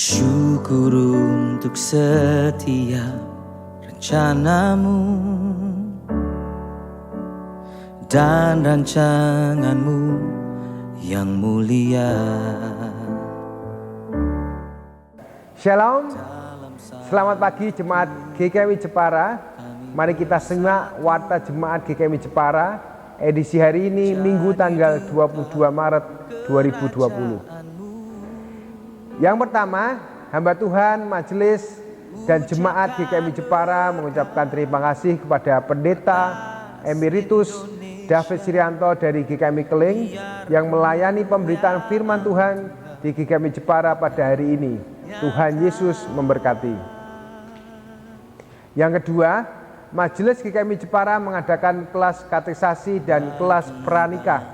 Syukur untuk setiap rencanamu dan rancanganmu yang mulia. Shalom, selamat pagi Jemaat GKMI Jepara. Mari kita simak Warta Jemaat GKMI Jepara edisi hari ini Minggu tanggal 22 Maret 2020. Yang pertama, hamba Tuhan, majelis, dan jemaat GKMI Jepara mengucapkan terima kasih kepada Pendeta Emeritus David Sirianto dari GKMI Keling yang melayani pemberitaan firman Tuhan di GKMI Jepara pada hari ini. Tuhan Yesus memberkati. Yang kedua, majelis GKMI Jepara mengadakan kelas katekisasi dan kelas pranikah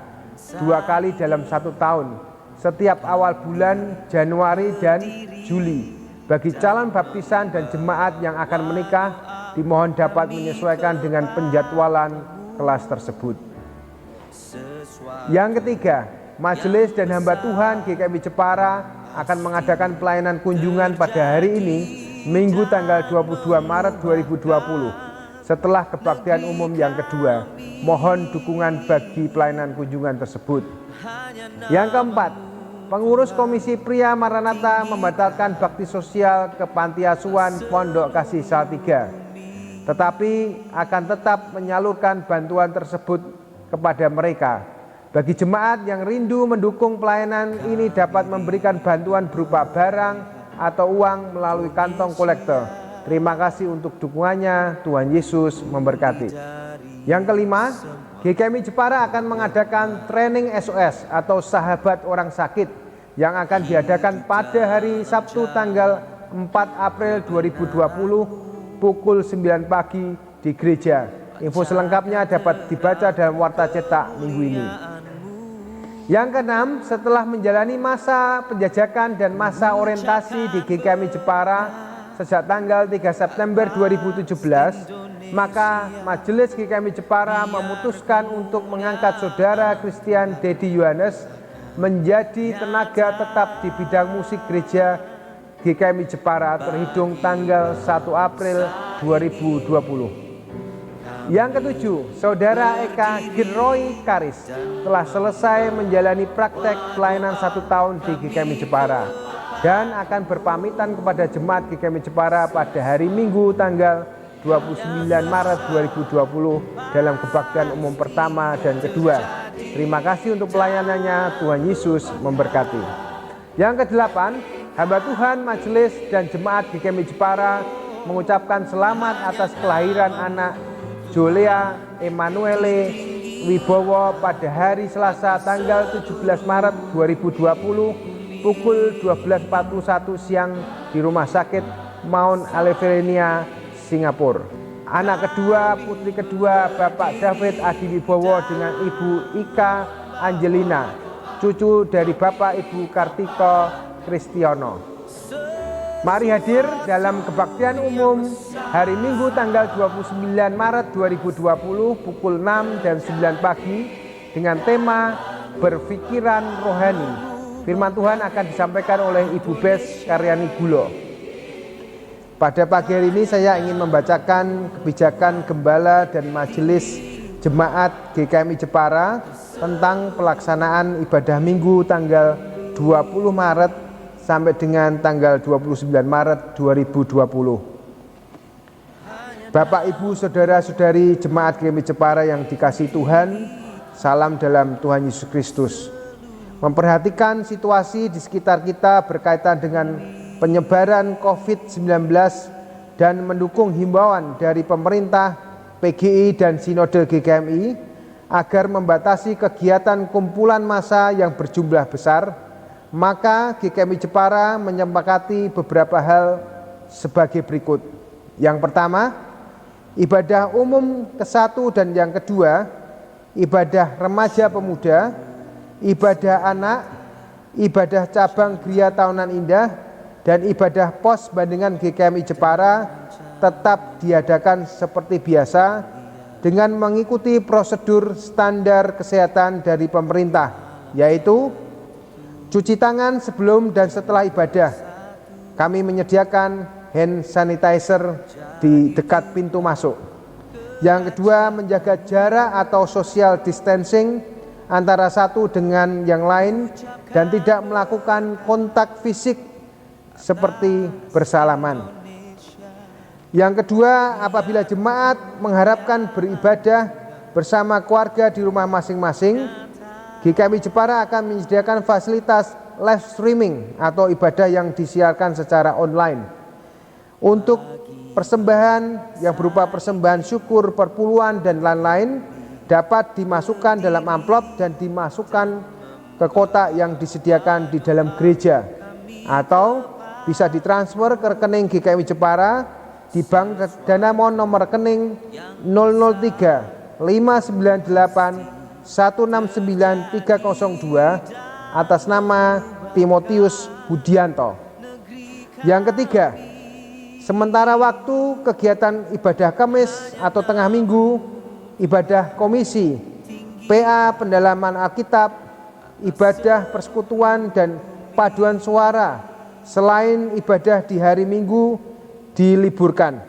2 kali dalam 1 tahun. Setiap awal bulan Januari dan Juli. Bagi calon baptisan dan jemaat yang akan menikah, dimohon dapat menyesuaikan dengan penjadwalan kelas tersebut. Yang ketiga, majelis dan hamba Tuhan GKMI Jepara akan mengadakan pelayanan kunjungan pada hari ini, Minggu tanggal 22 Maret 2020. Setelah kebaktian umum yang kedua, mohon dukungan bagi pelayanan kunjungan tersebut. Yang keempat, pengurus Komisi Pria Maranatha membatalkan bakti sosial ke Panti Asuhan Pondok Kasih Salatiga, tetapi akan tetap menyalurkan bantuan tersebut kepada mereka. Bagi jemaat yang rindu mendukung pelayanan ini dapat memberikan bantuan berupa barang atau uang melalui kantong kolektor. Terima kasih untuk dukungannya. Tuhan Yesus memberkati. Yang kelima, GKMI Jepara akan mengadakan training SOS atau sahabat orang sakit yang akan diadakan pada hari Sabtu tanggal 4 April 2020 pukul 9 pagi di gereja. Info selengkapnya dapat dibaca dalam Warta Cetak minggu ini. Yang keenam, setelah menjalani masa penjajakan dan masa orientasi di GKMI Jepara sejak tanggal 3 September 2017, maka Majelis GKMI Jepara memutuskan untuk mengangkat Saudara Christian Dedi Yohanes menjadi tenaga tetap di bidang musik gereja GKMI Jepara terhitung tanggal 1 April 2020. Yang ketujuh, Saudara Eka Girroy Karis telah selesai menjalani praktek pelayanan 1 tahun di GKMI Jepara dan akan berpamitan kepada jemaat GKMI Jepara pada hari Minggu tanggal 29 Maret 2020 dalam kebaktian umum pertama dan kedua. Terima kasih untuk pelayanannya. Tuhan Yesus memberkati. Yang kedelapan, hamba Tuhan, majelis, dan jemaat GKMI Jepara mengucapkan selamat atas kelahiran anak Jolea Emanuele Wibowo pada hari Selasa tanggal 17 Maret 2020 pukul 12.41 siang di Rumah Sakit Mount Alvernia, Singapura. Anak kedua, putri kedua Bapak David Adi Wibowo dengan Ibu Ika Angelina, cucu dari Bapak Ibu Kartiko Kristiono. Mari hadir dalam kebaktian umum hari Minggu tanggal 29 Maret 2020 pukul 6 dan 9 pagi dengan tema Berpikiran Rohani. Firman Tuhan akan disampaikan oleh Ibu Bes Karyani Gulo. Pada pagi hari ini saya ingin membacakan kebijakan Gembala dan Majelis Jemaat GKMI Jepara tentang pelaksanaan ibadah Minggu tanggal 20 Maret sampai dengan tanggal 29 Maret 2020. Bapak, Ibu, Saudara-saudari Jemaat GKMI Jepara yang dikasihi Tuhan, salam dalam Tuhan Yesus Kristus. Memperhatikan situasi di sekitar kita berkaitan dengan penyebaran COVID-19 dan mendukung himbauan dari pemerintah, PGI, dan Sinode GKMI agar membatasi kegiatan kumpulan massa yang berjumlah besar, maka GKMI Jepara menyepakati beberapa hal sebagai berikut. Yang pertama, ibadah umum ke-1 dan yang kedua, ibadah remaja pemuda, ibadah anak, ibadah cabang Gria Tahunan Indah, dan ibadah pos bandingan GKMI Jepara tetap diadakan seperti biasa dengan mengikuti prosedur standar kesehatan dari pemerintah, yaitu cuci tangan sebelum dan setelah ibadah, Kami menyediakan hand sanitizer di dekat pintu masuk. Yang kedua, menjaga jarak atau social distancing antara satu dengan yang lain dan tidak melakukan kontak fisik seperti bersalaman. Yang kedua, apabila jemaat mengharapkan beribadah bersama keluarga di rumah masing-masing, GKMI Jepara akan menyediakan fasilitas live streaming atau ibadah yang disiarkan secara online. Untuk persembahan yang berupa persembahan syukur, perpuluhan, dan lain-lain dapat dimasukkan dalam amplop dan dimasukkan ke kotak yang disediakan di dalam gereja, atau bisa ditransfer ke rekening GKMI Jepara di Bank Danamon nomor rekening 003 598 169 302 atas nama Timotius Budianto. Yang ketiga, sementara waktu kegiatan ibadah Kamis atau tengah minggu, ibadah komisi, PA pendalaman Alkitab, ibadah persekutuan dan paduan suara selain ibadah di hari Minggu diliburkan.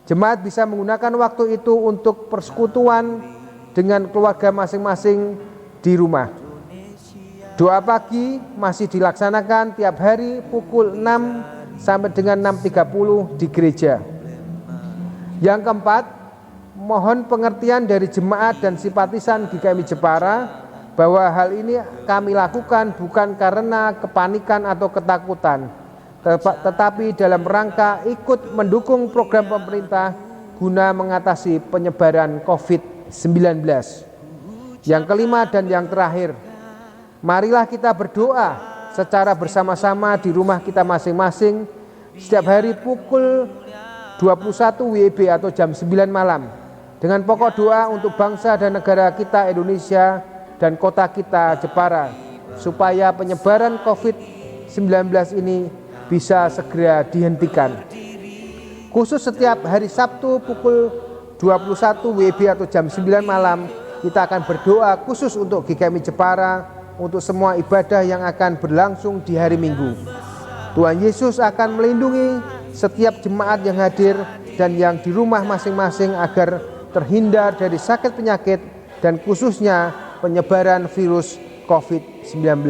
Jemaat bisa menggunakan waktu itu untuk persekutuan dengan keluarga masing-masing di rumah. Doa pagi masih dilaksanakan tiap hari pukul 6 sampai dengan 6.30 di gereja. Yang keempat, mohon pengertian dari jemaat dan simpatisan GKMI Jepara bahwa hal ini kami lakukan bukan karena kepanikan atau ketakutan, tetapi dalam rangka ikut mendukung program pemerintah guna mengatasi penyebaran COVID-19. Yang kelima dan yang terakhir, marilah kita berdoa secara bersama-sama di rumah kita masing-masing setiap hari pukul 21 WIB atau jam 9 malam dengan pokok doa untuk bangsa dan negara kita Indonesia dan kota kita Jepara supaya penyebaran COVID-19 ini bisa segera dihentikan. Khusus setiap hari Sabtu pukul 21 WIB atau jam 9 malam kita akan berdoa khusus untuk GKMI Jepara untuk semua ibadah yang akan berlangsung di hari Minggu. Tuhan Yesus akan melindungi setiap jemaat yang hadir dan yang di rumah masing-masing agar terhindar dari sakit penyakit dan khususnya penyebaran virus COVID-19.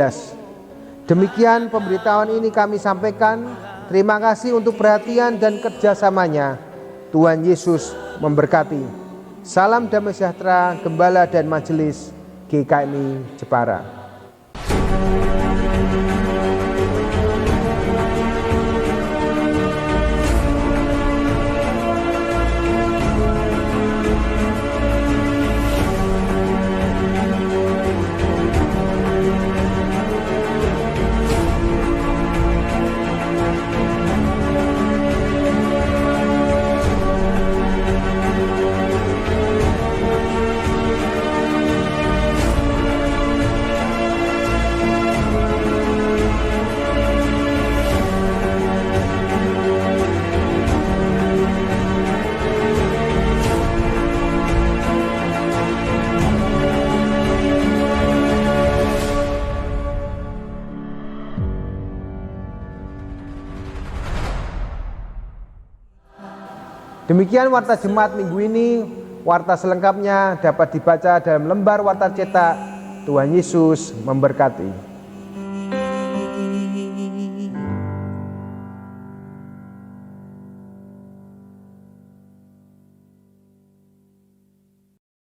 Demikian pemberitahuan ini kami sampaikan. Terima kasih untuk perhatian dan kerjasamanya. Tuhan Yesus memberkati. Salam damai sejahtera, Gembala dan Majelis GKMI Jepara. Demikian warta Jemaat minggu ini. Warta selengkapnya dapat dibaca dalam lembar warta cetak. Tuhan Yesus memberkati.